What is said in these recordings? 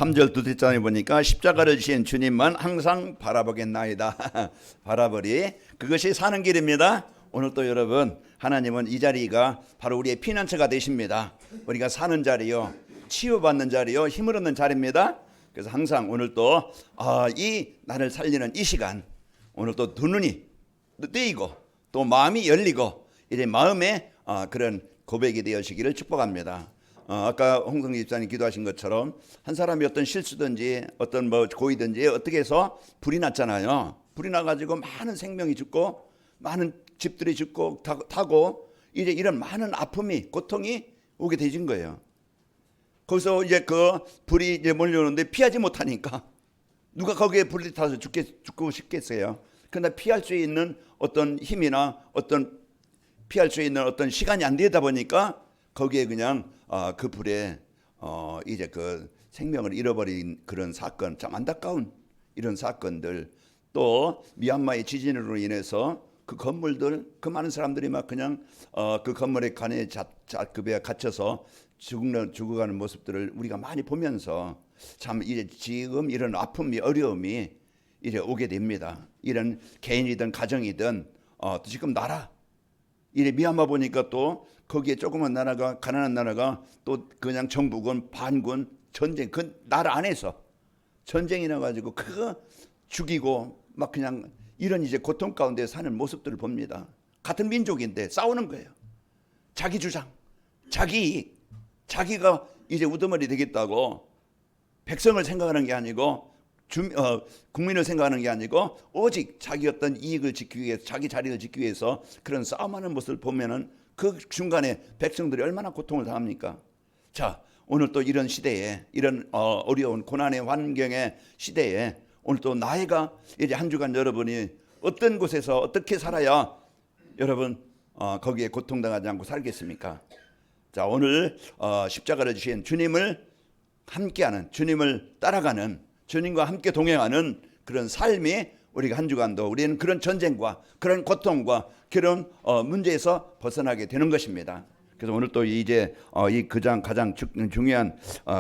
3절 두째 장에 보니까 십자가를 지신 주님만 항상 바라보겠나이다. 바라보리. 그것이 사는 길입니다. 오늘 또 여러분, 하나님은 이 자리가 바로 우리의 피난처가 되십니다. 우리가 사는 자리요, 치유받는 자리요, 힘을 얻는 자리입니다. 그래서 항상 오늘 또 이 나를 살리는 이 시간, 오늘 또 두 눈이 뜨이고 또 마음이 열리고 이제 마음에 그런 고백이 되어지기를 축복합니다. 아까 홍성 집사님 기도하신 것처럼 한 사람이 어떤 실수든지 어떤 뭐 고의든지 어떻게 해서 불이 났잖아요. 불이 나가지고 많은 생명이 죽고 많은 집들이 죽고 타고 이제 이런 많은 아픔이 고통이 오게 되진 거예요. 거기서 이제 그 불이 이제 몰려오는데 피하지 못하니까 누가 거기에 불이 타서 죽고 싶겠어요. 그러나 피할 수 있는 어떤 힘이나 어떤 피할 수 있는 어떤 시간이 안 되다 보니까 거기에 그냥 그 불에 이제 그 생명을 잃어버린 그런 사건, 참 안타까운 이런 사건들, 또 미얀마의 지진으로 인해서 그 건물들, 그 많은 사람들이 막 그냥 그 건물의 간에 급에 갇혀서 죽어가는 모습들을 우리가 많이 보면서 참 이제 지금 이런 아픔이 어려움이 이제 오게 됩니다. 이런 개인이든 가정이든 지금 나라 이래 미얀마 보니까 또 거기에 조그만 나라가 가난한 나라가 또 그냥 정부군 반군 전쟁 그 나라 안에서 전쟁이 나가지고 그거 죽이고 막 그냥 이런 이제 고통 가운데 사는 모습들을 봅니다. 같은 민족인데 싸우는 거예요. 자기 주장, 자기 이익, 자기가 이제 우두머리 되겠다고 백성을 생각하는 게 아니고 국민을 생각하는 게 아니고 오직 자기 어떤 이익을 지키기 위해서 자기 자리를 지키기 위해서 그런 싸움하는 모습을 보면은 그 중간에 백성들이 얼마나 고통을 당합니까? 자, 오늘 또 이런 시대에 이런 어려운 고난의 환경의 시대에 오늘 또 나이가 이제 한 주간 여러분이 어떤 곳에서 어떻게 살아야 여러분 거기에 고통당하지 않고 살겠습니까? 자, 오늘 십자가를 주신 주님을 함께하는, 주님을 따라가는, 주님과 함께 동행하는 그런 삶이 우리가 한 주간도 우리는 그런 전쟁과 그런 고통과 그런 문제에서 벗어나게 되는 것입니다. 그래서 오늘 또 이제 이 가장 중요한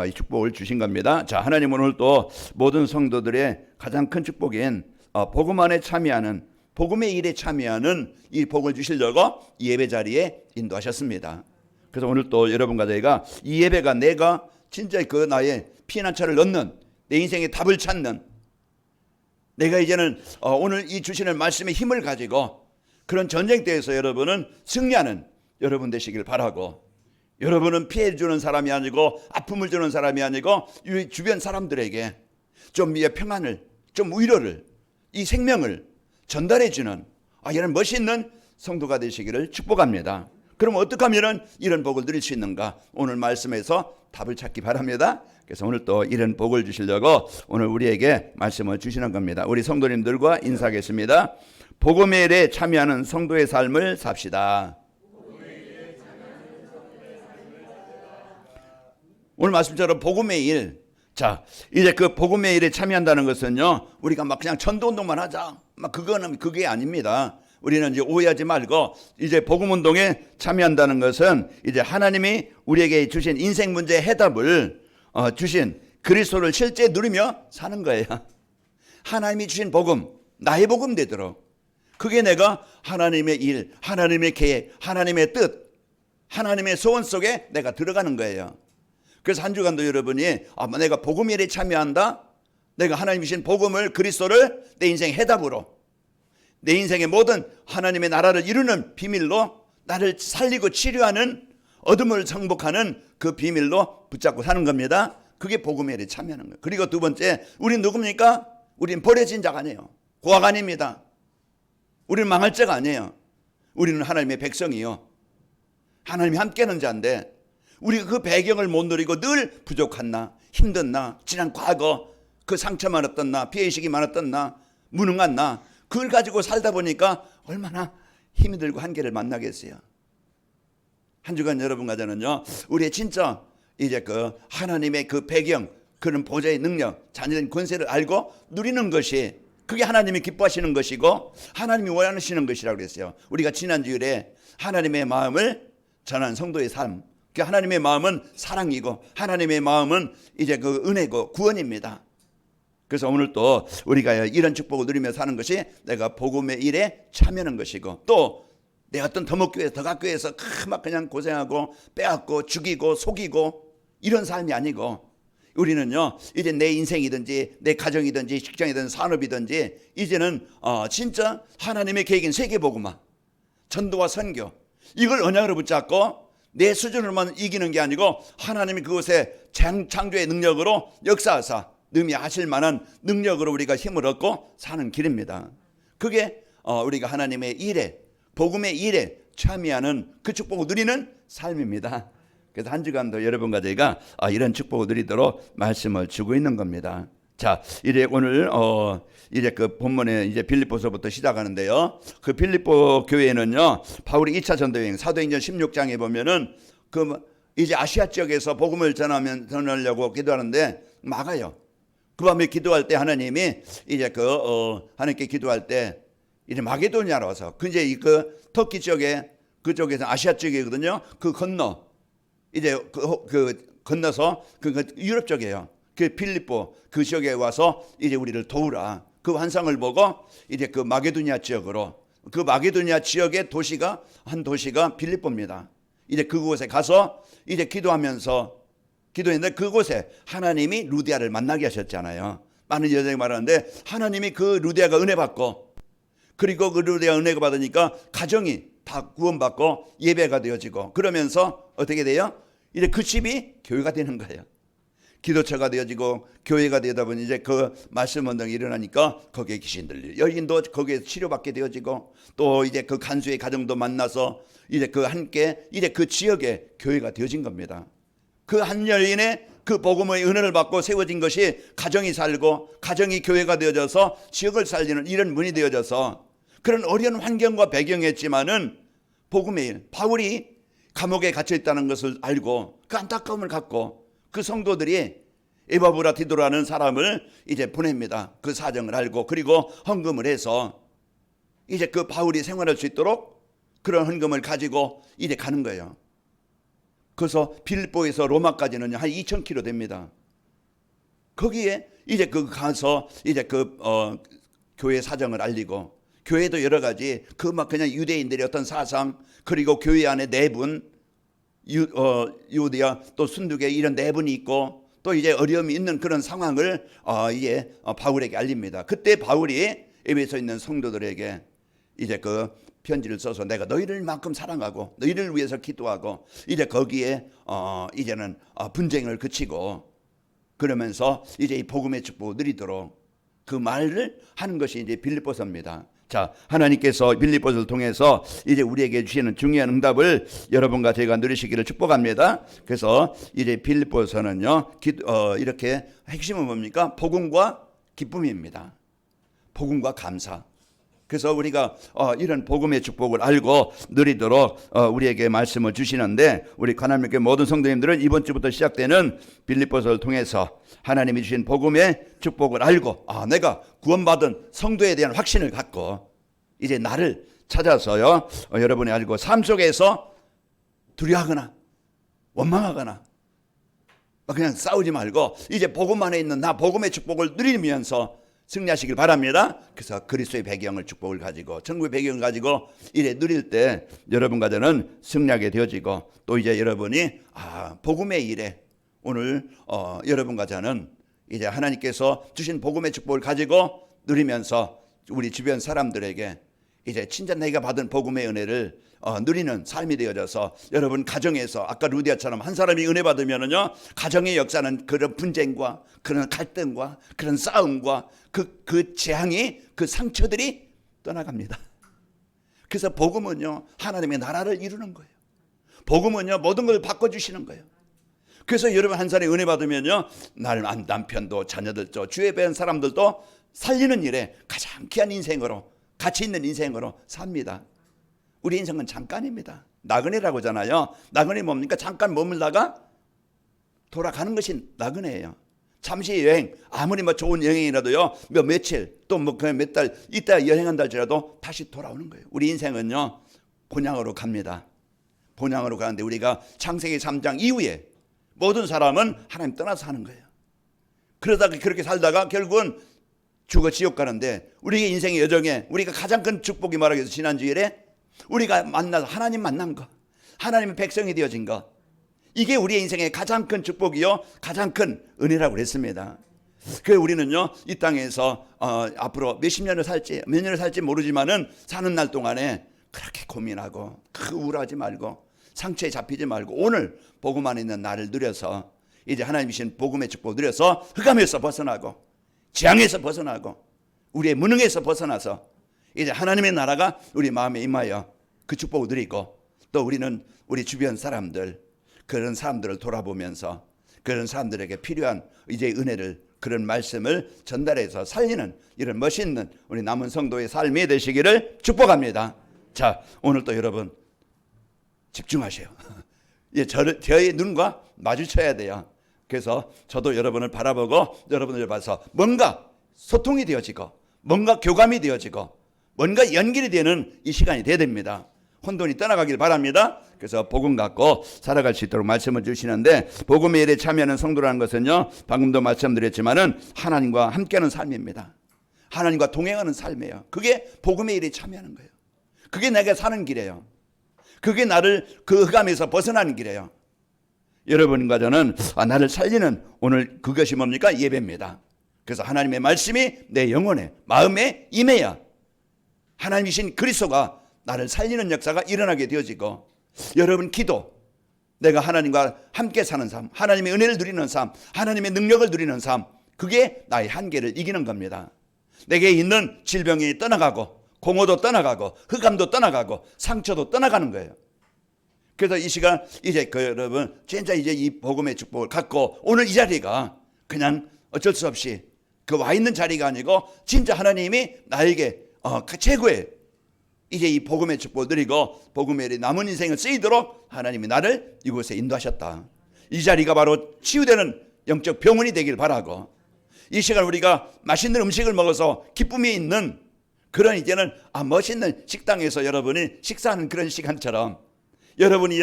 이 축복을 주신 겁니다. 자, 하나님은 오늘 또 모든 성도들의 가장 큰 축복인 복음 안에 참여하는, 복음의 일에 참여하는 이 복을 주시려고 이 예배 자리에 인도하셨습니다. 그래서 오늘 또 여러분과 저희가 이 예배가 내가 진짜 그 나의 피난처를 얻는, 내 인생의 답을 찾는, 내가 이제는 오늘 이 주시는 말씀의 힘을 가지고 그런 전쟁터에서 여러분은 승리하는 여러분 되시길 바라고, 여러분은 피해 주는 사람이 아니고 아픔을 주는 사람이 아니고 주변 사람들에게 좀 평안을, 좀 위로를, 이 생명을 전달해 주는 이런 멋있는 성도가 되시기를 축복합니다. 그럼 어떻게 하면 이런 복을 누릴 수 있는가? 오늘 말씀에서 답을 찾기 바랍니다. 그래서 오늘 또 이런 복을 주시려고 오늘 우리에게 말씀을 주시는 겁니다. 우리 성도님들과 인사하겠습니다. 복음의 일에 참여하는 성도의 삶을 삽시다. 오늘 말씀처럼 복음의 일, 자, 이제 그 복음의 일에 참여한다는 것은요, 우리가 막 그냥 전도운동만 하자, 막 그게 아닙니다. 우리는 이제 오해하지 말고 이제 복음운동에 참여한다는 것은 이제 하나님이 우리에게 주신 인생 문제의 해답을 주신 그리스도를 실제 누리며 사는 거예요. 하나님이 주신 복음, 나의 복음 되도록, 그게 내가 하나님의 일, 하나님의 계획, 하나님의 뜻, 하나님의 소원 속에 내가 들어가는 거예요. 그래서 한 주간도 여러분이 내가 복음 일에 참여한다, 내가 하나님이 주신 복음을, 그리스도를 내 인생 해답으로, 내 인생의 모든 하나님의 나라를 이루는 비밀로 나를 살리고 치료하는, 어둠을 정복하는 그 비밀로 붙잡고 사는 겁니다. 그게 복음의 일에 참여하는 거예요. 그리고 두 번째, 우린 누굽니까? 우린 버려진 자가 아니에요. 고아가 아닙니다. 우리는 망할 자가 아니에요. 우리는 하나님의 백성이요, 하나님이 함께하는 자인데, 우리가 그 배경을 못 누리고 늘 부족한 나, 힘든 나, 지난 과거 그 상처 많았던 나, 피해의식이 많았던 나, 무능한 나, 그걸 가지고 살다 보니까 얼마나 힘이 들고 한계를 만나겠어요. 한 주간 여러분과 저는요, 우리의 진짜 이제 그 하나님의 그 배경, 그런 보좌의 능력, 자녀된 권세를 알고 누리는 것이, 그게 하나님이 기뻐하시는 것이고 하나님이 원하시는 것이라고 그랬어요. 우리가 지난주일에 하나님의 마음을 전한 성도의 삶, 그 하나님의 마음은 사랑이고 하나님의 마음은 이제 그 은혜고 구원입니다. 그래서 오늘 또 우리가 이런 축복을 누리며 사는 것이 내가 복음의 일에 참여하는 것이고, 또 내 어떤 더목교회 더각교회에서 막 그냥 고생하고 빼앗고 죽이고 속이고 이런 삶이 아니고, 우리는요 이제 내 인생이든지 내 가정이든지 직장이든 산업이든지 이제는 진짜 하나님의 계획인 세계복음화, 전도와 선교, 이걸 언약으로 붙잡고 내 수준으로만 이기는 게 아니고 하나님이 그곳에 창조의 능력으로 역사하사 능히 하실 만한 능력으로 우리가 힘을 얻고 사는 길입니다. 그게 우리가 하나님의 일에, 복음의 일에 참여하는 그 축복을 누리는 삶입니다. 그래서 한 주간도 여러분과 저희가 이런 축복을 누리도록 말씀을 주고 있는 겁니다. 자, 이제 오늘 이제 그 본문에 이제 빌립보서부터 시작하는데요. 그 빌립보 교회는요 바울이 2차 전도 여행 사도행전 16장에 보면은 그 이제 아시아 지역에서 복음을 전하려고 기도하는데 막아요. 그 밤에 기도할 때 하나님이 이제 하나님께 기도할 때 이제 마게도니아로 와서 이제 그 터키 지역에 그쪽에서 아시아 쪽이거든요. 그 건너 이제 건너서 유럽 쪽이에요. 그 필리포 그 지역에 와서 이제 우리를 도우라. 그 환상을 보고 이제 그 마게도니아 지역으로, 그 마게도니아 지역의 도시가 한 도시가 필리포입니다. 이제 그곳에 가서 이제 기도했는데 그곳에 하나님이 루디아를 만나게 하셨잖아요. 많은 여자들이 말하는데 하나님이 그 루디아가 은혜 받고, 그리고 그 루디아가 은혜가 받으니까 가정이 다 구원받고 예배가 되어지고, 그러면서 어떻게 돼요? 이제 그 집이 교회가 되는 거예요. 기도처가 되어지고 교회가 되다 보니 이제 그 말씀 운동이 일어나니까 거기에 귀신들 여인도 거기에 치료받게 되어지고, 또 이제 그 간수의 가정도 만나서 이제 그 함께 이제 그 지역에 교회가 되어진 겁니다. 그 한 여인의 그 복음의 은혜를 받고 세워진 것이 가정이 살고 가정이 교회가 되어져서 지역을 살리는 이런 문이 되어져서, 그런 어려운 환경과 배경이었지만은 복음의 일, 바울이 감옥에 갇혀 있다는 것을 알고 그 안타까움을 갖고 그 성도들이 에바브라 디도라는 사람을 이제 보냅니다. 그 사정을 알고, 그리고 헌금을 해서 이제 그 바울이 생활할 수 있도록 그런 헌금을 가지고 이제 가는 거예요. 그래서 빌립보에서 로마까지는 한 2,000km 됩니다. 거기에 이제 가서 이제 교회 사정을 알리고, 교회도 여러 가지 막 그냥 유대인들의 어떤 사상, 그리고 교회 안에 내분, 유대야 또 순두계 이런 내분이 있고, 또 이제 어려움이 있는 그런 상황을 이제 바울에게 알립니다. 그때 바울이 에베소에 있는 성도들에게 이제 그 편지를 써서 내가 너희를 만큼 사랑하고 너희를 위해서 기도하고, 이제 거기에 이제는 분쟁을 그치고 그러면서 이제 이 복음의 축복을 누리도록 그 말을 하는 것이 이제 빌립보서입니다. 자, 하나님께서 빌립보서를 통해서 이제 우리에게 주시는 중요한 응답을 여러분과 저희가 누리시기를 축복합니다. 그래서 이제 빌립보서는요 이렇게 핵심은 뭡니까? 복음과 기쁨입니다. 복음과 감사. 그래서 우리가 이런 복음의 축복을 알고 누리도록 우리에게 말씀을 주시는데, 우리 하나님께 모든 성도님들은 이번 주부터 시작되는 빌립보서를 통해서 하나님이 주신 복음의 축복을 알고 내가 구원받은 성도에 대한 확신을 갖고 이제 나를 찾아서요 여러분이 알고 삶 속에서 두려워하거나 원망하거나 그냥 싸우지 말고 이제 복음 안에 있는 나, 복음의 축복을 누리면서 승리하시길 바랍니다. 그래서 그리스도의 배경을 축복을 가지고 천국의 배경을 가지고 이래 누릴 때 여러분과 저는 승리하게 되어지고, 또 이제 여러분이 복음의 일에 오늘 여러분과 저는 이제 하나님께서 주신 복음의 축복을 가지고 누리면서 우리 주변 사람들에게 이제 진짜 내가 받은 복음의 은혜를 누리는 삶이 되어져서, 여러분 가정에서 아까 루디아처럼 한 사람이 은혜 받으면은요 가정의 역사는 그런 분쟁과 그런 갈등과 그런 싸움과 그 재앙이, 그 상처들이 떠나갑니다. 그래서 복음은요 하나님의 나라를 이루는 거예요. 복음은요 모든 걸 바꿔주시는 거예요. 그래서 여러분 한 사람이 은혜 받으면요 남편도 자녀들도 주위에 뵌 사람들도 살리는 일에 가장 귀한 인생으로, 가치 있는 인생으로 삽니다. 우리 인생은 잠깐입니다. 나그네라고 하잖아요. 나그네 뭡니까? 잠깐 머물다가 돌아가는 것이 나그네예요. 잠시 여행, 아무리 좋은 여행이라도요 며칠 또 그냥 몇 달 있다 여행한다 할지라도 다시 돌아오는 거예요. 우리 인생은요 곤양으로 갑니다. 본향으로 가는데 우리가 창세기 3장 이후에 모든 사람은 하나님 떠나서 사는 거예요. 그러다가 그렇게 살다가 결국은 죽어 지옥 가는데 우리의 인생의 여정에 우리가 가장 큰 축복이 말하기 위해서 지난 주일에 우리가 만나서 하나님 만난 거, 하나님의 백성이 되어진 거, 이게 우리의 인생의 가장 큰 축복이요 가장 큰 은혜라고 그랬습니다. 그래서 우리는요 이 땅에서 앞으로 몇십 년을 살지 몇 년을 살지 모르지만은 사는 날 동안에 그렇게 고민하고 우울하지 말고 상처에 잡히지 말고 오늘 복음 안에 있는 나를 누려서 이제 하나님이 주신 복음의 축복을 누려서 흑암에서 벗어나고 재앙에서 벗어나고 우리의 무능에서 벗어나서 이제 하나님의 나라가 우리 마음에 임하여 그 축복을 누리고 또 우리는 우리 주변 사람들 그런 사람들을 돌아보면서 그런 사람들에게 필요한 이제 은혜를 그런 말씀을 전달해서 살리는 이런 멋있는 우리 남은 성도의 삶이 되시기를 축복합니다. 자, 오늘 또 여러분 집중하세요. 저의 눈과 마주쳐야 돼요. 그래서 저도 여러분을 바라보고 여러분을 봐서 뭔가 소통이 되어지고 뭔가 교감이 되어지고 뭔가 연결이 되는 이 시간이 돼야 됩니다. 혼돈이 떠나가길 바랍니다. 그래서 복음 갖고 살아갈 수 있도록 말씀을 주시는데 복음의 일에 참여하는 성도라는 것은요 방금도 말씀드렸지만은 하나님과 함께하는 삶입니다. 하나님과 동행하는 삶이에요. 그게 복음의 일에 참여하는 거예요. 그게 내가 사는 길이에요. 그게 나를 그 흑암에서 벗어나는 길이에요. 여러분과 저는 나를 살리는 오늘 그것이 뭡니까? 예배입니다. 그래서 하나님의 말씀이 내 영혼에 마음에 임해야 하나님이신 그리스도가 나를 살리는 역사가 일어나게 되어지고 여러분 기도 내가 하나님과 함께 사는 삶 하나님의 은혜를 누리는 삶 하나님의 능력을 누리는 삶 그게 나의 한계를 이기는 겁니다. 내게 있는 질병이 떠나가고 공허도 떠나가고 흑암도 떠나가고 상처도 떠나가는 거예요. 그래서 이 시간 이제 여러분 진짜 이제 이 복음의 축복을 갖고 오늘 이 자리가 그냥 어쩔 수 없이 그 와 있는 자리가 아니고 진짜 하나님이 나에게 그 최고의 이제 이 복음의 축복을 누리고 복음의 일에 남은 인생을 쓰이도록 하나님이 나를 이곳에 인도하셨다. 이 자리가 바로 치유되는 영적 병원이 되길 바라고 이 시간 우리가 맛있는 음식을 먹어서 기쁨이 있는 그런 이제는 멋있는 식당에서 여러분이 식사하는 그런 시간처럼 여러분이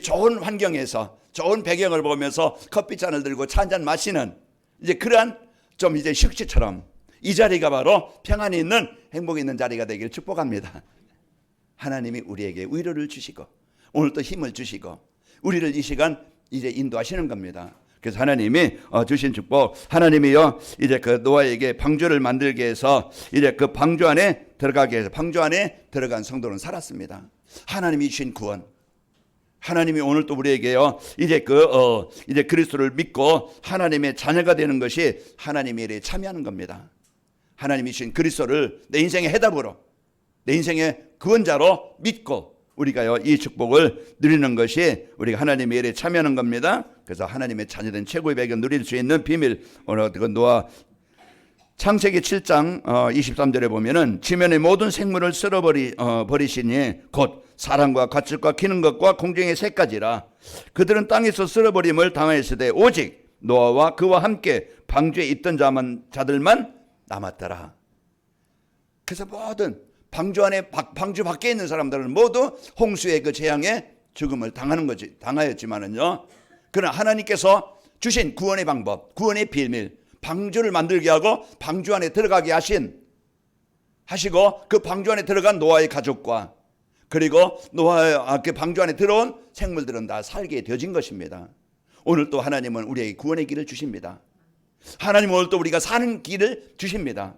좋은 환경에서 좋은 배경을 보면서 커피잔을 들고 차 한잔 마시는 이제 그러한 좀 이제 식지처럼 이 자리가 바로 평안이 있는 행복이 있는 자리가 되기를 축복합니다. 하나님이 우리에게 위로를 주시고 오늘 또 힘을 주시고 우리를 이 시간 이제 인도하시는 겁니다. 그래서 하나님이 주신 축복 하나님이요 이제 그 노아에게 방주를 만들게 해서 이제 그 방주 안에 들어가게 해서 방주 안에 들어간 성도는 살았습니다. 하나님이 주신 구원 하나님이 오늘 또 우리에게요 이제 이제 그리스도를 믿고 하나님의 자녀가 되는 것이 하나님의 일에 참여하는 겁니다. 하나님이 주신 그리스도를 내 인생의 해답으로 내 인생의 구원자로 믿고 우리가요 이 축복을 누리는 것이 우리가 하나님의 일에 참여하는 겁니다. 그래서 하나님의 자녀된 최고의 백을 누릴 수 있는 비밀 오늘 그 노아 창세기 7장 23절에 보면은 지면의 모든 생물을 쓸어버리시니 곧 사람과 가축과 기는 것과 공중의 새까지라 그들은 땅에서 쓸어버림을 당하였으되 오직 노아와 그와 함께 방주에 있던 자들만 남았더라. 그래서 모든 방주 안에 방주 밖에 있는 사람들은 모두 홍수의 그 재앙에 죽음을 당하였지만은요. 그러나 하나님께서 주신 구원의 방법, 구원의 비밀, 방주를 만들게 하고 방주 안에 들어가게 하시고 그 방주 안에 들어간 노아의 가족과 그리고 노아의 그 방주 안에 들어온 생물들은 다 살게 되어진 것입니다. 오늘 또 하나님은 우리에게 구원의 길을 주십니다. 하나님은 오늘 또 우리가 사는 길을 주십니다.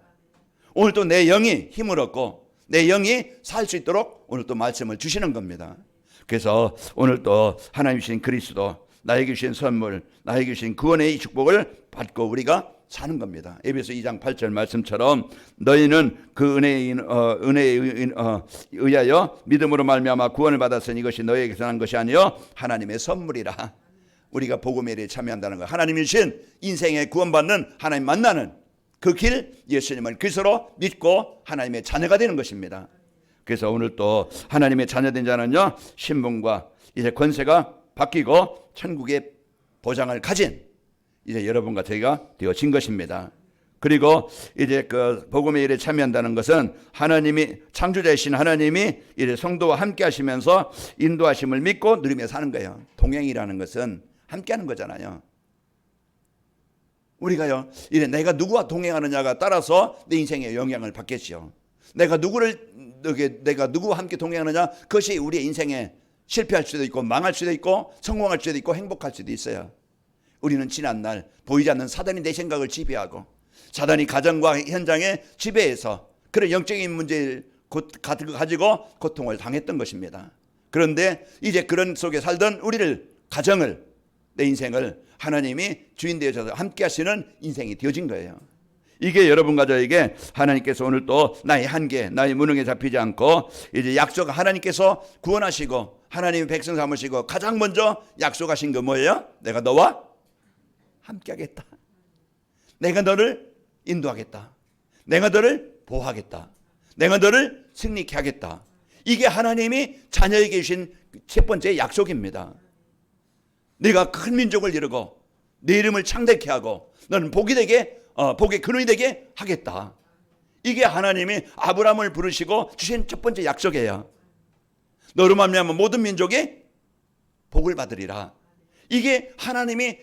오늘 또 내 영이 힘을 얻고 내 영이 살 수 있도록 오늘 또 말씀을 주시는 겁니다. 그래서 오늘 또 하나님 주신 그리스도 나에게 주신 선물 나에게 주신 구원의 이 축복을 받고 우리가 사는 겁니다. 에베소 2장 8절 말씀처럼 너희는 그 은혜에 의하여 믿음으로 말미암아 구원을 받았으니 이것이 너희에게서 난 것이 아니요 하나님의 선물이라. 우리가 복음에 대해 참여한다는 것 하나님이 주신 인생에 구원받는 하나님 만나는 그 길 예수님을 그리스도로 믿고 하나님의 자녀가 되는 것입니다. 그래서 오늘 또 하나님의 자녀된 자는요 신분과 이제 권세가 바뀌고 천국의 보장을 가진 이제 여러분과 저희가 되어진 것입니다. 그리고 이제 그 복음의 일에 참여한다는 것은 하나님이 창조자이신 하나님이 이제 성도와 함께 하시면서 인도하심을 믿고 누리며 사는 거예요. 동행이라는 것은 함께 하는 거잖아요. 우리가요, 이래 내가 누구와 동행하느냐가 따라서 내 인생에 영향을 받겠죠. 내가 누구와 함께 동행하느냐, 그것이 우리의 인생에 실패할 수도 있고 망할 수도 있고 성공할 수도 있고 행복할 수도 있어요. 우리는 지난날 보이지 않는 사단이 내 생각을 지배하고 사단이 가정과 현장에 지배해서 그런 영적인 문제를 가지고 고통을 당했던 것입니다. 그런데 이제 그런 속에 살던 우리를, 가정을, 내 인생을 하나님이 주인 되어서 함께 하시는 인생이 되어진 거예요. 이게 여러분과 저에게 하나님께서 오늘 또 나의 한계, 나의 무능에 잡히지 않고 이제 약속, 하나님께서 구원하시고 하나님의 백성 삼으시고 가장 먼저 약속하신 거 뭐예요? 내가 너와 함께 하겠다. 내가 너를 인도하겠다. 내가 너를 보호하겠다. 내가 너를 승리케 하겠다. 이게 하나님이 자녀에게 주신 첫 번째 약속입니다. 네가 큰 민족을 이루고 내 이름을 창대케 하고 너는 복이 되게 복의 근원이 되게 하겠다. 이게 하나님이 아브라함을 부르시고 주신 첫 번째 약속이에요. 너로 말미암아 모든 민족이 복을 받으리라. 이게 하나님이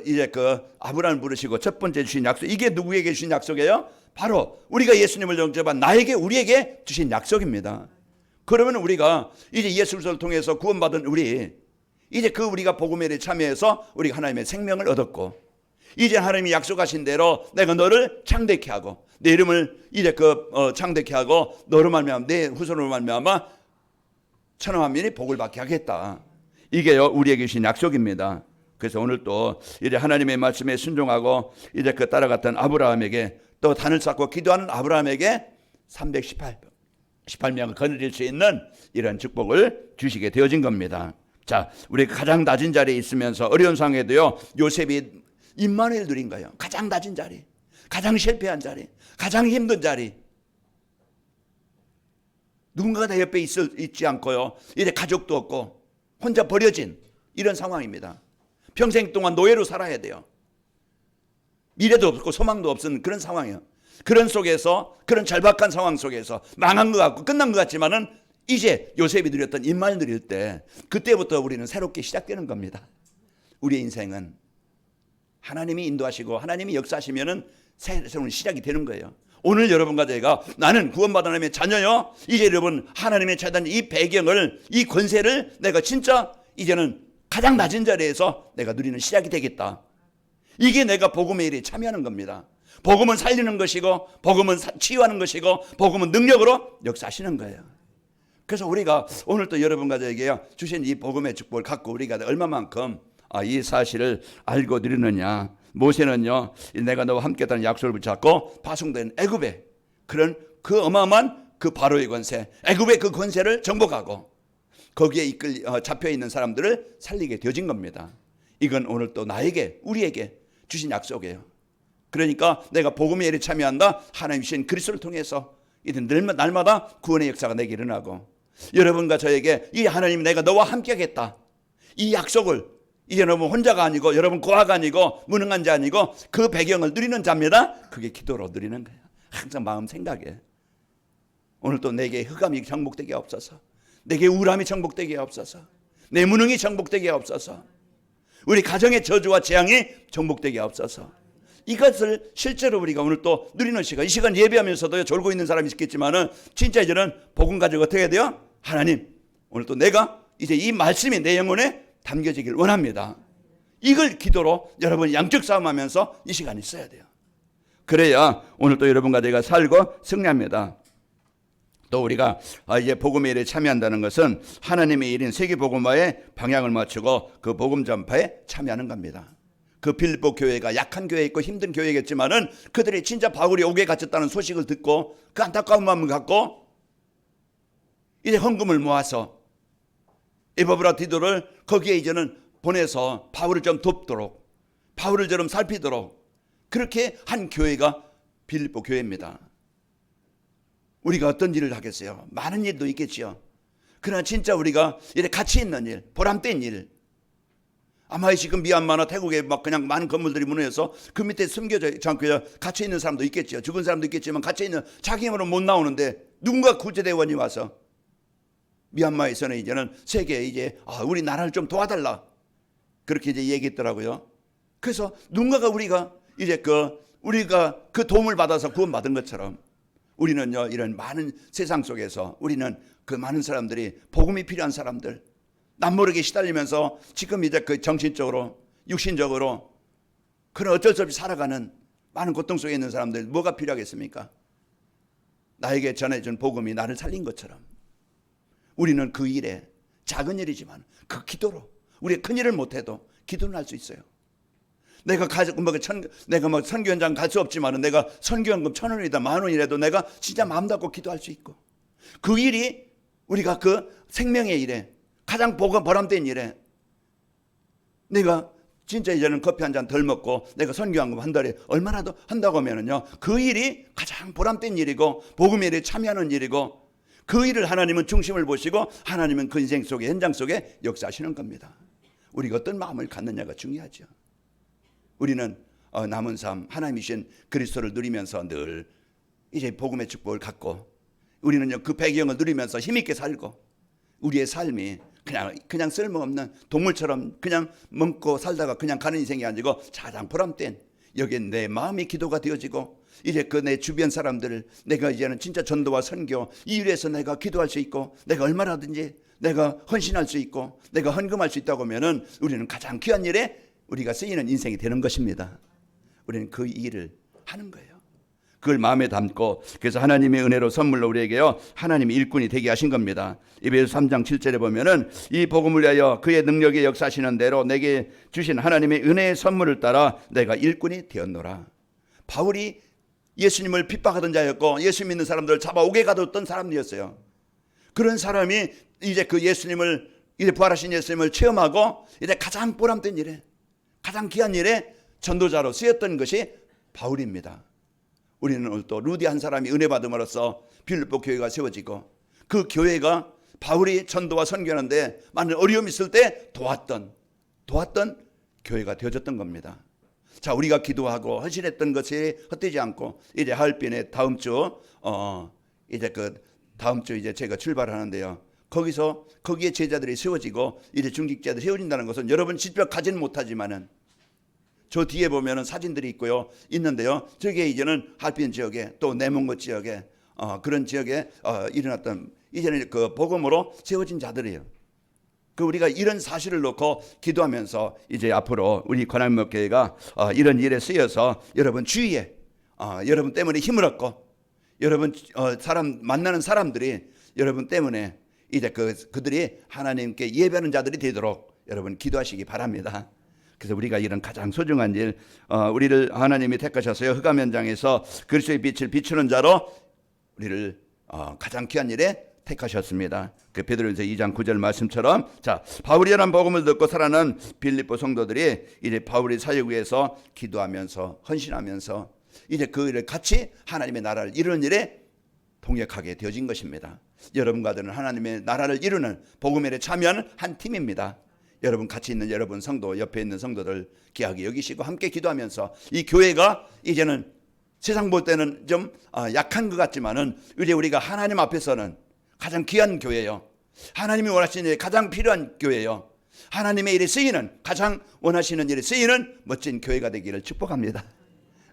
이제 그 아브라함을 부르시고 첫 번째 주신 약속. 이게 누구에게 주신 약속이에요? 바로 우리가 예수님을 영접한 나에게, 우리에게 주신 약속입니다. 그러면 우리가 이제 예수 그리스도를 통해서 구원받은 이제 그 우리가 복음에 참여해서 우리가 하나님의 생명을 얻었고, 이제 하나님이 약속하신 대로 내가 너를 창대케 하고 내 이름을 이제 창대케 하고 너로 말미암아 내 후손으로 말미암아 천하 만민이 복을 받게 하겠다. 이게요 우리에게 주신 약속입니다. 그래서 오늘 또 이제 하나님의 말씀에 순종하고 이제 그 따라갔던 아브라함에게, 또 단을 쌓고 기도하는 아브라함에게 318명을 거느릴 수 있는 이런 축복을 주시게 되어진 겁니다. 자, 우리 가장 낮은 자리에 있으면서 어려운 상황에도요 요셉이 임마누엘 누린 거예요. 가장 낮은 자리, 가장 실패한 자리, 가장 힘든 자리, 누군가가 내 옆에 있지 않고요 이제 가족도 없고 혼자 버려진 이런 상황입니다. 평생 동안 노예로 살아야 돼요. 미래도 없고 소망도 없은 그런 상황이에요. 그런 속에서, 그런 절박한 상황 속에서 망한 것 같고 끝난 것 같지만은 이제 요셉이 누렸던 임마누엘 누릴 때, 그때부터 우리는 새롭게 시작되는 겁니다. 우리의 인생은 하나님이 인도하시고 하나님이 역사하시면은 새로운 시작이 되는 거예요. 오늘 여러분과 제가 나는 구원받은 하나님의 자녀요, 이제 여러분 하나님의 자단 이 배경을, 이 권세를 내가 진짜 이제는 가장 낮은 자리에서 내가 누리는 시작이 되겠다. 이게 내가 복음의 일에 참여하는 겁니다. 복음은 살리는 것이고 복음은 치유하는 것이고 복음은 능력으로 역사하시는 거예요. 그래서 우리가 오늘 또 여러분과 저에게 주신 이 복음의 축복을 갖고 우리가 얼마만큼 이 사실을 알고 누리느냐. 모세는요 내가 너와 함께 했다는 약속을 붙잡고 파송된 애굽의 그런 그 어마어마한 그 바로의 권세, 애굽의 그 권세를 정복하고 거기에 잡혀있는 사람들을 살리게 되어진 겁니다. 이건 오늘 또 나에게, 우리에게 주신 약속이에요. 그러니까 내가 복음의 일에 참여한다. 하나님 주신 그리스도를 통해서 날마다 구원의 역사가 내게 일어나고, 여러분과 저에게 이 하나님 내가 너와 함께 하겠다, 이 약속을 이제 여러분 혼자가 아니고 여러분 고아가 아니고 무능한 자 아니고 그 배경을 누리는 자입니다. 그게 기도로 누리는 거예요. 항상 마음 생각에 오늘 또 내게 흑암이 정복되게 없어서, 내게 우울함이 정복되게 없어서, 내 무능이 정복되게 없어서, 우리 가정의 저주와 재앙이 정복되게 없어서, 이것을 실제로 우리가 오늘 또 누리는 시간, 이 시간 예배하면서도 졸고 있는 사람이 있겠지만은 진짜 이제는 복음 가지고 어떻게 해야 돼요? 하나님 오늘 또 내가 이제 이 말씀이 내 영혼에 담겨지길 원합니다. 이걸 기도로 여러분 양적 싸움하면서 이 시간이 있어야 돼요. 그래야 오늘 또 여러분과 내가 살고 승리합니다. 또 우리가 이제 복음의 일에 참여한다는 것은 하나님의 일인 세계복음화에 방향을 맞추고 그 복음 전파에 참여하는 겁니다. 그 빌립보 교회가 약한 교회였고 힘든 교회겠지만은 그들이 진짜 바울이 옥에 갇혔다는 소식을 듣고 그 안타까운 마음을 갖고 이제 헌금을 모아서 에바브라 디도를 거기에 이제는 보내서 바울을 좀 돕도록, 바울을 좀 살피도록 그렇게 한 교회가 빌립보 교회입니다. 우리가 어떤 일을 하겠어요? 많은 일도 있겠지요. 그러나 진짜 우리가 이렇게 가치 있는 일, 보람된 일, 아마 지금 미얀마나 태국에 막 그냥 많은 건물들이 무너져서 그 밑에 숨겨져 갇혀 있는 사람도 있겠죠. 죽은 사람도 있겠지만 갇혀 있는 자기 힘으로 못 나오는데 누군가 구조대원이 와서 미얀마에서는 이제는 세계에 이제 우리 나라를 좀 도와달라 그렇게 이제 얘기했더라고요. 그래서 누군가가 우리가 그 도움을 받아서 구원받은 것처럼 우리는요 이런 많은 세상 속에서 우리는 그 많은 사람들이 복음이 필요한 사람들 남모르게 시달리면서 지금 이제 그 정신적으로 육신적으로 그런 어쩔 수 없이 살아가는 많은 고통 속에 있는 사람들 뭐가 필요하겠습니까? 나에게 전해준 복음이 나를 살린 것처럼 우리는 그 일에 작은 일이지만 그 기도로 우리가 큰 일을 못해도 기도는 할 수 있어요. 내가 선교 현장 갈 수 없지만 내가 선교연금 1,000원이다 10,000원이라도 내가 진짜 마음 닫고 기도할 수 있고 그 일이 우리가 그 생명의 일에 가장 보람된 일에 내가 진짜 이제는 커피 한 잔 덜 먹고 내가 선교연금 한 달에 얼마나 더 한다고 하면은요 그 일이 가장 보람된 일이고 복음의 일에 참여하는 일이고 그 일을 하나님은 중심을 보시고 하나님은 그 인생 속에 현장 속에 역사하시는 겁니다. 우리가 어떤 마음을 갖느냐가 중요하죠. 우리는 남은 삶 하나님이신 그리스도를 누리면서 늘 이제 복음의 축복을 갖고 우리는요 그 배경을 누리면서 힘있게 살고 우리의 삶이 그냥 쓸모없는 동물처럼 그냥 먹고 살다가 그냥 가는 인생이 아니고 가장 보람된 여기에 내 마음이 기도가 되어지고 이제 그 내 주변 사람들을 내가 이제는 진짜 전도와 선교 이 일에서 내가 기도할 수 있고 내가 얼마라든지 내가 헌신할 수 있고 내가 헌금할 수 있다고 하면은 우리는 가장 귀한 일에 우리가 쓰이는 인생이 되는 것입니다. 우리는 그 일을 하는 거예요. 그걸 마음에 담고 그래서 하나님의 은혜로 선물로 우리에게요 하나님의 일꾼이 되게 하신 겁니다. 에베소 3장 7절에 보면은 이 복음을 위하여 그의 능력에 역사하시는 대로 내게 주신 하나님의 은혜의 선물을 따라 내가 일꾼이 되었노라. 바울이 예수님을 핍박하던 자였고 예수 믿는 사람들을 잡아오게 가뒀던 사람이었어요. 그런 사람이 이제 그 예수님을 이제 부활하신 예수님을 체험하고 이제 가장 보람된 일에 가장 귀한 일에 전도자로 쓰였던 것이 바울입니다. 우리는 오늘 또 루디 한 사람이 은혜 받음으로써 빌립보 교회가 세워지고 그 교회가 바울이 전도와 선교하는데 많은 어려움이 있을 때 도왔던 교회가 되어졌던 겁니다. 자, 우리가 기도하고 헌신했던 것이 헛되지 않고 이제 하얼빈에 다음 주 이제 제가 출발하는데요. 거기에 제자들이 세워지고 이제 중직자들이 세워진다는 것은 여러분 직접 가지는 못하지만은 저 뒤에 보면은 사진들이 있는데요. 저게 이제는 하얼빈 지역에 또 내몽고 지역에 그런 지역에 일어났던 이제는 그 복음으로 세워진 자들이에요. 그 우리가 이런 사실을 놓고 기도하면서 이제 앞으로 우리 관악목교회가 이런 일에 쓰여서 여러분 주위에 여러분 때문에 힘을 얻고 여러분 만나는 사람들이 여러분 때문에 이제 그들이 하나님께 예배하는 자들이 되도록 여러분 기도하시기 바랍니다. 그래서 우리가 이런 가장 소중한 일, 우리를 하나님이 택하셨어요. 흑암 현장에서 그리스도의 빛을 비추는 자로 우리를 가장 귀한 일에 택하셨습니다. 그 베드로전서 2장 9절 말씀처럼 자 바울이 전한 복음을 듣고 살아난 빌립보 성도들이 이제 바울의 사역 위해서 기도하면서 헌신하면서 이제 그 일을 같이 하나님의 나라를 이루는 일에 동역하게 되어진 것입니다. 여러분과들은 하나님의 나라를 이루는 복음의 일에 참여하는 한 팀입니다. 여러분 같이 있는 여러분 성도 옆에 있는 성도들 귀하게 여기시고 함께 기도하면서 이 교회가 이제는 세상 볼 때는 좀 약한 것 같지만은 이제 우리가 하나님 앞에서는 가장 귀한 교회요. 하나님이 원하시는 일에 가장 필요한 교회요. 하나님의 일에 쓰이는 가장 원하시는 일에 쓰이는 멋진 교회가 되기를 축복합니다.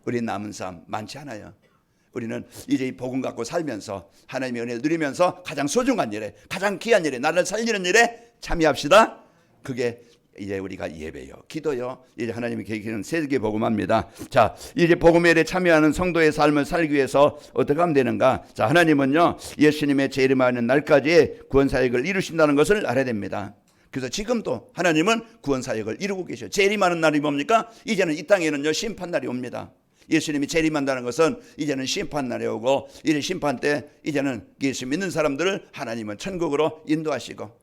우리 남은 삶 많지 않아요. 우리는 이제 이 복음 갖고 살면서 하나님의 은혜를 누리면서 가장 소중한 일에 가장 귀한 일에 나를 살리는 일에 참여합시다. 그게 이제 우리가 예배요, 기도요, 이제 하나님이 계시는 세계 복음합니다. 자, 이제 복음의 일에 참여하는 성도의 삶을 살기 위해서 어떻게 하면 되는가? 자, 하나님은요 예수님의 재림하는 날까지 구원 사역을 이루신다는 것을 알아야 됩니다. 그래서 지금도 하나님은 구원 사역을 이루고 계셔요. 재림하는 날이 뭡니까? 이제는 이 땅에는요 심판 날이 옵니다. 예수님이 재림한다는 것은 이제는 심판 날이 오고 이제 심판 때 이제는 예수 믿는 사람들을 하나님은 천국으로 인도하시고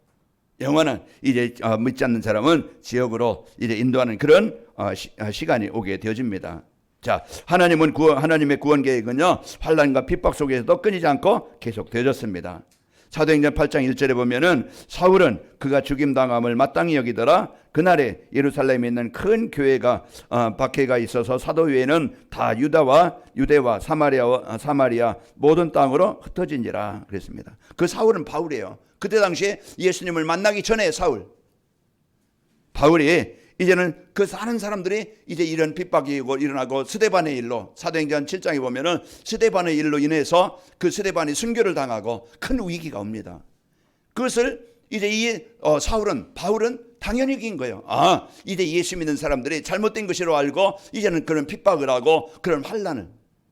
영원한 이제 믿지 않는 사람은 지옥으로 이제 인도하는 그런 시간이 오게 되어집니다. 자, 하나님의 구원 계획은요 환난과 핍박 속에서도 끊이지 않고 계속 되어졌습니다. 사도행전 8장 1절에 보면은 사울은 그가 죽임당함을 마땅히 여기더라. 그날에 예루살렘에 있는 큰 교회가 박해가 있어서 사도 외에는 다 유대와 사마리아 모든 땅으로 흩어진지라 그랬습니다. 그 사울은 바울이에요. 그때 당시에 예수님을 만나기 전에 바울이 이제는 그 사는 사람들이 이제 이런 핍박이 일어나고 스데반의 일로 사도행전 7장에 보면은 스데반의 일로 인해서 그 스데반이 순교를 당하고 큰 위기가 옵니다. 그것을 이제 바울은 당연히 이긴 거예요. 이제 예수 믿는 사람들이 잘못된 것이로 알고 이제는 그런 핍박을 하고 그런 환난을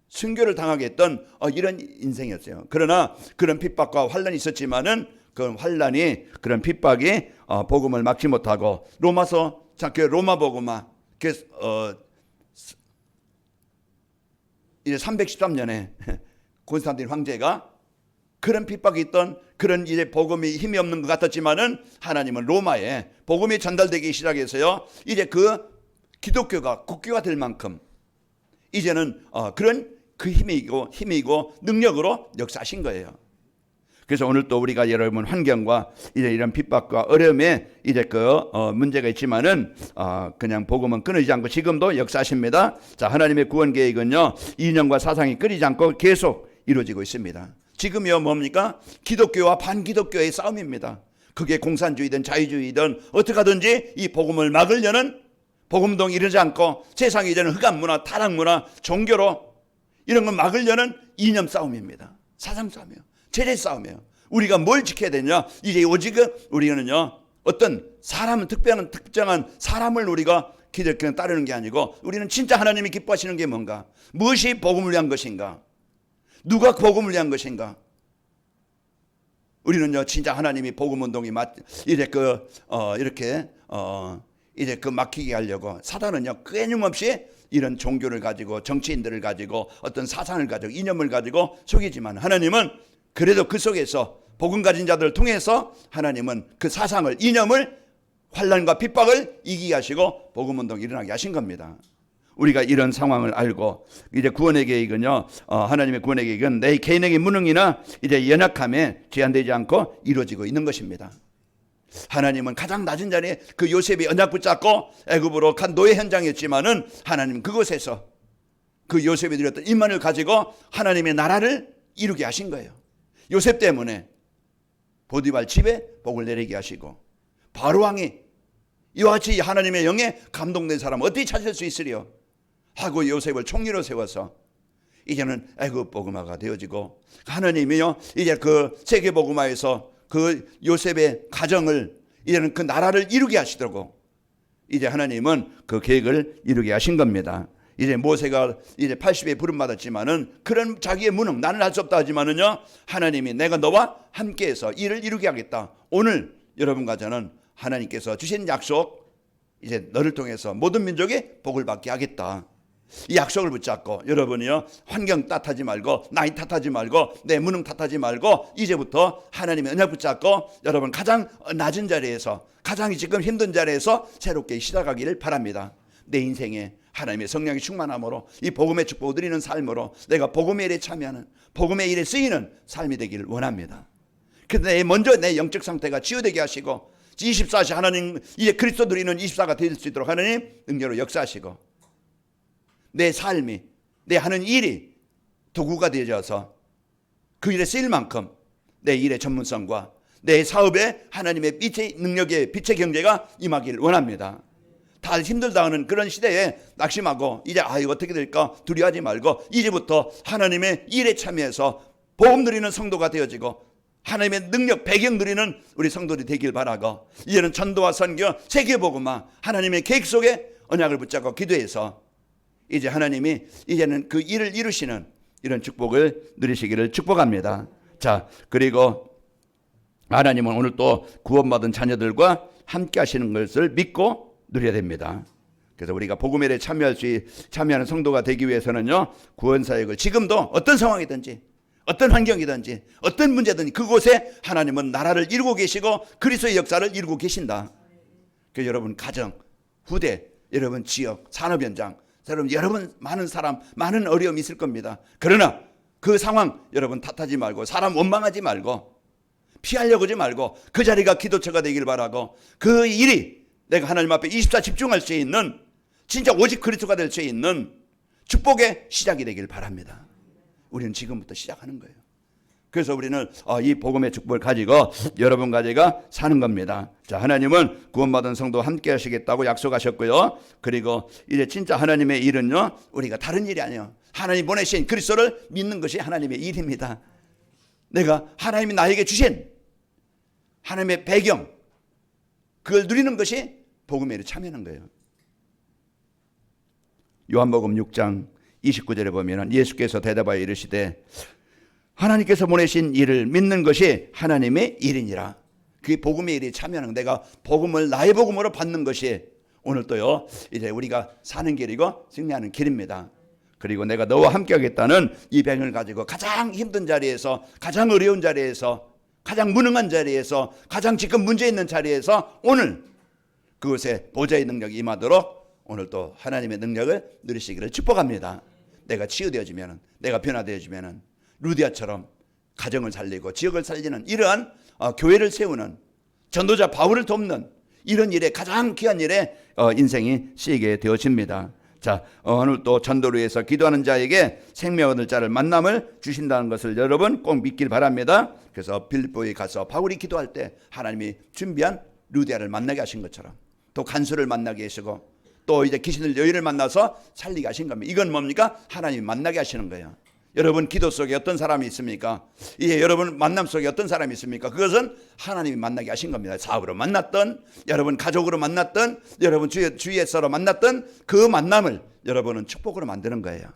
순교를 당하게 했던 이런 인생이었어요. 그러나 그런 핍박과 환난이 있었지만은 그 환난이 그런 핍박이 복음을 막지 못하고 그 로마 복음화 이제 313년에 곤스탄틴 황제가 그런 핍박이 있던 그런 이제 복음이 힘이 없는 것 같았지만은 하나님은 로마에 복음이 전달되기 시작해서요. 이제 그 기독교가 국교가 될 만큼 이제는 그런 그 힘이고 능력으로 역사하신 거예요. 그래서 오늘 또 우리가 여러분 환경과 이제 이런 핍박과 어려움에 이제 문제가 있지만은 그냥 복음은 끊이지 않고 지금도 역사하십니다. 자, 하나님의 구원 계획은요, 이념과 사상이 끊이지 않고 계속 이루어지고 있습니다. 지금이요 뭡니까? 기독교와 반기독교의 싸움입니다. 그게 공산주의든 자유주의든 어떻게 하든지 이 복음을 막으려는 복음동이 이르지 않고 세상에 이제는 흑암 문화, 타락 문화, 종교로 이런 걸 막으려는 이념 싸움입니다. 사상 싸움이에요. 제재 싸움이에요. 우리가 뭘 지켜야 되냐? 이제 오직 우리는요 어떤 사람은 특정한 사람을 우리가 기독교는 따르는 게 아니고 우리는 진짜 하나님이 기뻐하시는 게 뭔가? 무엇이 복음을 위한 것인가? 누가 복음을 위한 것인가? 우리는요 진짜 하나님이 복음 운동이 이제 이렇게 이제 막히게 하려고 사단은요 끊임없이 이런 종교를 가지고 정치인들을 가지고 어떤 사상을 가지고 이념을 가지고 속이지만 하나님은 그래도 그 속에서 복음 가진 자들을 통해서 하나님은 그 사상을 이념을 환난과 핍박을 이기게 하시고 복음 운동이 일어나게 하신 겁니다. 우리가 이런 상황을 알고 이제 구원의 계획은요 하나님의 구원의 계획은 내 개인에게 무능이나 이제 연약함에 제한되지 않고 이루어지고 있는 것입니다. 하나님은 가장 낮은 자리에 그 요셉이 언약 붙잡고 애굽으로 간 노예 현장이었지만은 하나님은 그곳에서 그 요셉이 드렸던 임만을 가지고 하나님의 나라를 이루게 하신 거예요. 요셉 때문에 보디발 집에 복을 내리게 하시고 바로 왕이 이와 같이 하나님의 영에 감동된 사람 어떻게 찾을 수 있으리요 하고 요셉을 총리로 세워서 이제는 애굽 복음화가 되어지고 하나님이요 이제 그 세계 복음화에서 그 요셉의 가정을 이제는 그 나라를 이루게 하시더라고. 이제 하나님은 그 계획을 이루게 하신 겁니다. 이제 모세가 이제 80에 부름 받았지만은 그런 자기의 무능 나는 할 수 없다 하지만은요 하나님이 내가 너와 함께해서 일을 이루게 하겠다. 오늘 여러분과 저는 하나님께서 주신 약속 이제 너를 통해서 모든 민족이 복을 받게 하겠다. 이 약속을 붙잡고 여러분이요 환경 탓하지 말고 나이 탓하지 말고 내 무능 탓하지 말고 이제부터 하나님의 언약 붙잡고 여러분 가장 낮은 자리에서 가장 지금 힘든 자리에서 새롭게 시작하기를 바랍니다. 내 인생에 하나님의 성령이 충만함으로 이 복음의 축복을 누리는 삶으로 내가 복음의 일에 참여하는 복음의 일에 쓰이는 삶이 되기를 원합니다. 그런데 먼저 내 영적 상태가 치유되게 하시고 24시 하나님 이제 그리스도 누리는 24가 될 수 있도록 하나님 능력으로 역사하시고 내 삶이 내 하는 일이 도구가 되어져서 그 일에 쓰일 만큼 내 일의 전문성과 내 사업에 하나님의 빛의 능력의 빛의 경제가 임하기를 원합니다. 다 힘들다 하는 그런 시대에 낙심하고 이제 이거 어떻게 될까 두려워하지 말고 이제부터 하나님의 일에 참여해서 복음 누리는 성도가 되어지고 하나님의 능력 배경 누리는 우리 성도들이 되길 바라고 이제는 전도와 선교 세계복음화 하나님의 계획 속에 언약을 붙잡고 기도해서 이제 하나님이 이제는 그 일을 이루시는 이런 축복을 누리시기를 축복합니다. 자, 그리고 하나님은 오늘 또 구원받은 자녀들과 함께 하시는 것을 믿고 누려야 됩니다. 그래서 우리가 복음에 대해 참여하는 성도가 되기 위해서는요 구원 사역을 지금도 어떤 상황이든지 어떤 환경이든지 어떤 문제든지 그곳에 하나님은 나라를 이루고 계시고 그리스도의 역사를 이루고 계신다. 그래서 여러분 가정, 후대, 여러분 지역, 산업 현장 여러분 많은 사람 많은 어려움이 있을 겁니다. 그러나 그 상황 여러분 탓하지 말고 사람 원망하지 말고 피하려고 하지 말고 그 자리가 기도처가 되길 바라고, 그 일이 내가 하나님 앞에 24 집중할 수 있는, 진짜 오직 그리스도가 될 수 있는 축복의 시작이 되길 바랍니다. 우리는 지금부터 시작하는 거예요. 그래서 우리는 이 복음의 축복을 가지고 여러분과 제가 사는 겁니다. 자, 하나님은 구원받은 성도 함께 하시겠다고 약속하셨고요. 그리고 이제 진짜 하나님의 일은요, 우리가 다른 일이 아니에요. 하나님 보내신 그리스도를 믿는 것이 하나님의 일입니다. 내가 하나님이 나에게 주신 하나님의 배경, 그걸 누리는 것이 복음에 참여하는 거예요. 요한복음 6장 29절에 보면 예수께서 대답하여 이르시되 하나님께서 보내신 일을 믿는 것이 하나님의 일이니라. 그게 복음의 일에 참여하는, 내가 복음을 나의 복음으로 받는 것이 오늘 또요 이제 우리가 사는 길이고 승리하는 길입니다. 그리고 내가 너와 함께 하겠다는 이 병을 가지고 가장 힘든 자리에서, 가장 어려운 자리에서, 가장 무능한 자리에서, 가장 지금 문제 있는 자리에서 오늘 그것에 보좌의 능력이 임하도록 오늘 또 하나님의 능력을 누리시기를 축복합니다. 내가 치유되어지면, 내가 변화되어지면 루디아처럼 가정을 살리고 지역을 살리는 이러한 교회를 세우는 전도자 바울을 돕는 이런 일에, 가장 귀한 일에 인생이 쓰이게 되어집니다. 자, 오늘 또 전도를 위해서 기도하는 자에게 생명 얻을 자를 만남을 주신다는 것을 여러분 꼭 믿길 바랍니다. 그래서 빌립보에 가서 바울이 기도할 때 하나님이 준비한 루디아를 만나게 하신 것처럼 또 간수를 만나게 하시고 또 이제 귀신을 여인을 만나서 살리게 하신 겁니다. 이건 뭡니까? 하나님이 만나게 하시는 거예요. 여러분 기도 속에 어떤 사람이 있습니까? 예, 여러분 만남 속에 어떤 사람이 있습니까? 그것은 하나님이 만나게 하신 겁니다. 사업으로 만났던, 여러분 가족으로 만났던, 여러분 주위에서로 만났던 그 만남을 여러분은 축복으로 만드는 거예요.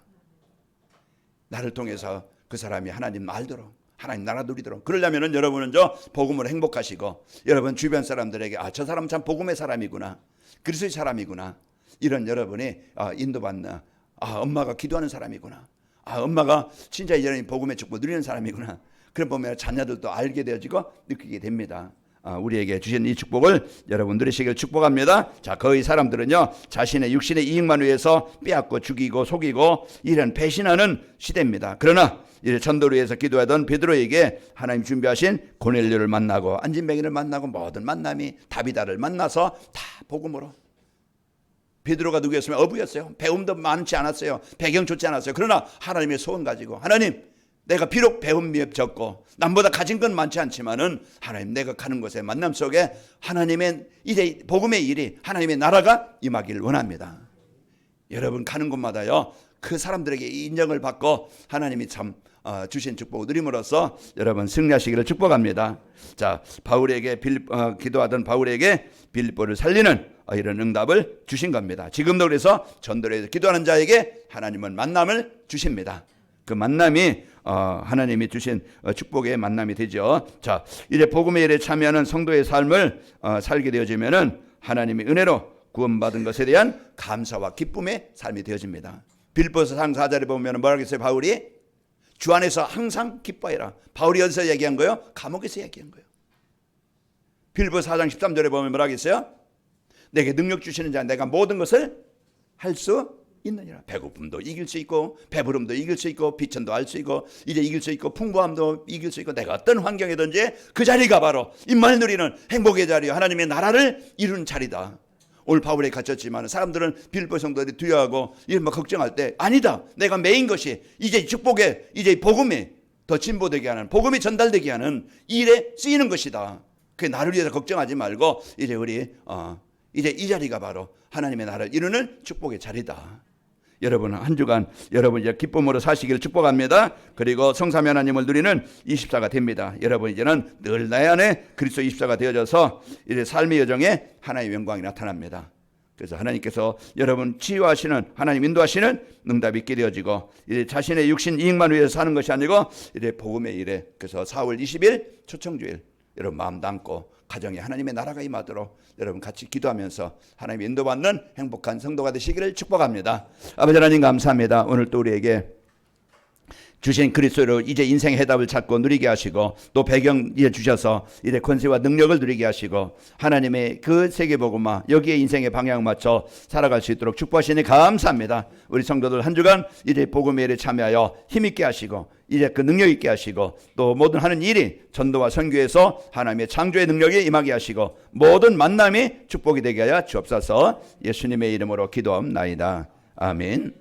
나를 통해서 그 사람이 하나님 알도록, 하나님 나라 누리도록. 그러려면은 여러분은 복음으로 행복하시고, 여러분 주변 사람들에게 저 사람 참 복음의 사람이구나, 그리스도의 사람이구나, 이런 여러분이 인도받는, 엄마가 기도하는 사람이구나, 엄마가 진짜 이제는 복음의 축복 누리는 사람이구나, 그런 보면 자녀들도 알게 되어지고 느끼게 됩니다. 우리에게 주신 이 축복을 여러분 누리시길 축복합니다. 자, 거의 사람들은요 자신의 육신의 이익만 위해서 빼앗고 죽이고 속이고 이런 배신하는 시대입니다. 그러나 이제 전도를 위해서 기도하던 베드로에게 하나님 준비하신 고넬료를 만나고 안진뱅이를 만나고 모든 만남이 다비다를 만나서 다 복음으로. 베드로가 누구였으면 어부였어요. 배움도 많지 않았어요. 배경 좋지 않았어요. 그러나 하나님의 소원 가지고, 하나님 내가 비록 배움이 적고 남보다 가진 건 많지 않지만은 하나님 내가 가는 곳에 만남 속에 하나님의 이제 복음의 일이, 하나님의 나라가 임하기를 원합니다. 여러분 가는 곳마다요 그 사람들에게 인정을 받고 하나님이 참 주신 축복을 누림으로써 여러분 승리하시기를 축복합니다. 자, 바울에게 기도하던 바울에게 빌립보를 살리는 이런 응답을 주신 겁니다. 지금도 그래서 전도를 기도하는 자에게 하나님은 만남을 주십니다. 그 만남이 하나님이 주신 축복의 만남이 되죠. 자, 이제 복음의 일에 참여하는 성도의 삶을 살게 되어지면은 하나님의 은혜로 구원받은 것에 대한 감사와 기쁨의 삶이 되어집니다. 빌립보서 4절에 보면 뭐라고 했어요? 바울이 주 안에서 항상 기뻐해라. 바울이 어디서 얘기한 거예요? 감옥에서 얘기한 거예요. 빌립보서 4장 13절에 보면 뭐라고 했어요? 내게 능력 주시는 자 내가 모든 것을 할 수 있느니라. 배고픔도 이길 수 있고, 배부름도 이길 수 있고, 비천도 할 수 있고, 이제 이길 수 있고, 풍부함도 이길 수 있고, 내가 어떤 환경이든지 그 자리가 바로 임마를 누리는 행복의 자리요, 하나님의 나라를 이루는 자리다. 오늘 바울에 갇혔지만 사람들은 빌립보 성도들이 두려워하고 이런 걱정할 때, 아니다, 내가 메인 것이 이제 축복의, 이제 복음이 더 진보되게 하는, 복음이 전달되게 하는 일에 쓰이는 것이다. 그 나를 위해서 걱정하지 말고 이제 우리 이제 이 자리가 바로 하나님의 나라를 이루는 축복의 자리다. 여러분 한 주간 여러분 이제 기쁨으로 사시기를 축복합니다. 그리고 성삼위 하나님을 누리는 24가 됩니다. 여러분 이제는 늘 내 안에 그리스도 24가 되어져서 이제 삶의 여정에 하나님의 영광이 나타납니다. 그래서 하나님께서 여러분 치유하시는, 하나님 인도하시는 응답이 있게 되어지고, 이제 자신의 육신 이익만 위해서 사는 것이 아니고 이제 복음의 일에, 그래서 4월 20일 초청주일 여러분 마음 담고 가정에 하나님의 나라가 임하도록 여러분 같이 기도하면서 하나님의 인도받는 행복한 성도가 되시기를 축복합니다. 아버지 하나님 감사합니다. 오늘 또 우리에게 주신 그리스도로 이제 인생의 해답을 찾고 누리게 하시고 또 배경 주셔서 이제 권세와 능력을 누리게 하시고 하나님의 그 세계복음화 여기에 인생의 방향을 맞춰 살아갈 수 있도록 축복하시니 감사합니다. 우리 성도들 한 주간 이제 복음의 일에 참여하여 힘있게 하시고 이제 그 능력 있게 하시고 또 모든 하는 일이 전도와 선교에서 하나님의 창조의 능력이 임하게 하시고 모든 만남이 축복이 되게 하여 주옵소서. 예수님의 이름으로 기도합나이다. 아멘.